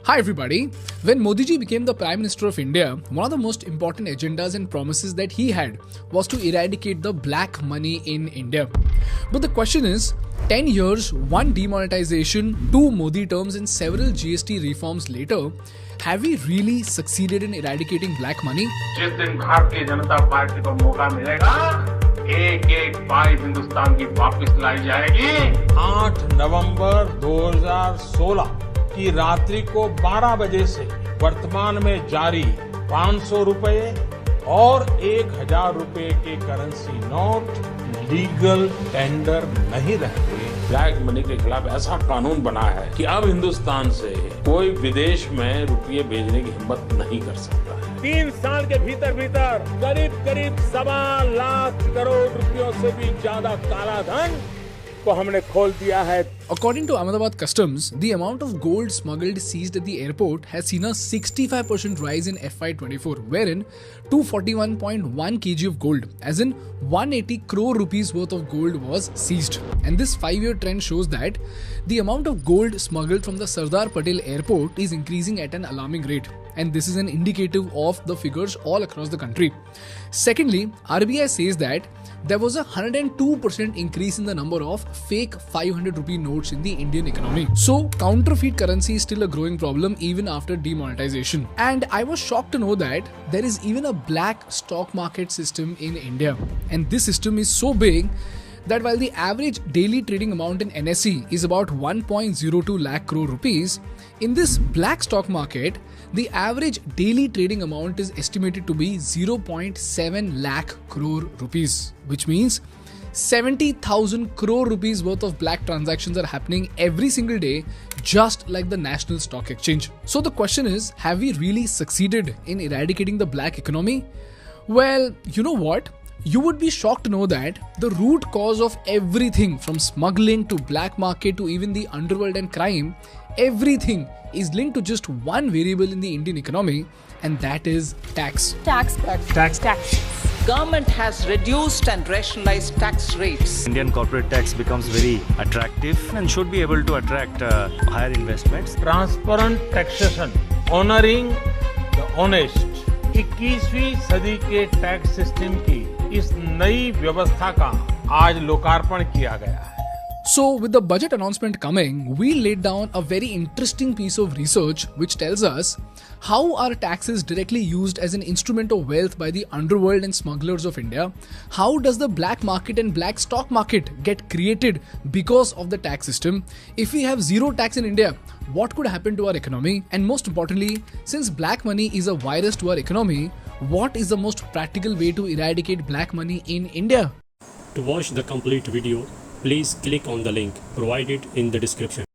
Hi everybody. When Modi ji became the Prime Minister of India, one of the most important agendas and promises that he had was to eradicate the black money in India. But the question is, 10 years, one demonetization, 2 Modi terms and several GST reforms later, have we really succeeded in eradicating black money? जिस दिन Bharatiya Janata party को मौका मिलेगा, एक एक पाई हिंदुस्तान की वापस लाई जाएगी। 8 नवंबर 2016 की रात्रि को 12 बजे से वर्तमान में जारी 500 रुपए और 1000 रुपए के करेंसी नोट लीगल टेंडर नहीं रहते। ब्लैक मनी के खिलाफ ऐसा कानून बना है कि अब हिंदुस्तान से कोई विदेश में रुपये भेजने की हिम्मत नहीं कर सकता है। 3 साल के भीतर करीब 1.25 लाख करोड़ रुपयों से भी ज्यादा काला धन को हमने खोल दिया है। According to Ahmedabad Customs, the amount of gold smuggled seized at the airport has seen a 65% rise in FY24, wherein 241.1 kg of gold, as in 180 crore rupees worth of gold was seized. And this 5-year trend shows that the amount of gold smuggled from the Sardar Patel airport is increasing at an alarming rate. And this is an indicative of the figures all across the country. Secondly, RBI says that there was a 102% increase in the number of fake 500 rupee notes in the Indian economy. So, counterfeit currency is still a growing problem even after demonetization. And I was shocked to know that there is even a black stock market system in India. And this system is so big that while the average daily trading amount in NSE is about 1.02 lakh crore rupees, in this black stock market, the average daily trading amount is estimated to be 0.7 lakh crore rupees, which means 70,000 crore rupees worth of black transactions are happening every single day, just like the National Stock Exchange. So the question is, have we really succeeded in eradicating the black economy? Well, you know what? You would be shocked to know that the root cause of everything from smuggling to black market to even the underworld and crime, everything is linked to just one variable in the Indian economy, and that is tax. Tax. Government has reduced and rationalized tax rates. Indian corporate tax becomes very attractive and should be able to attract higher investments. Transparent taxation, honouring the honest, 21वीं सदी के tax system की इस नई व्यवस्था का आज लोकार्पण किया गया है। So, with the budget announcement coming, we laid down a very interesting piece of research which tells us how are taxes directly used as an instrument of wealth by the underworld and smugglers of India. How does the black market and black stock market get created because of the tax system? If we have zero tax in India, what could happen to our economy? And most importantly, since black money is a virus to our economy, what is the most practical way to eradicate black money in India? To watch the complete video, please click on the link provided in the description.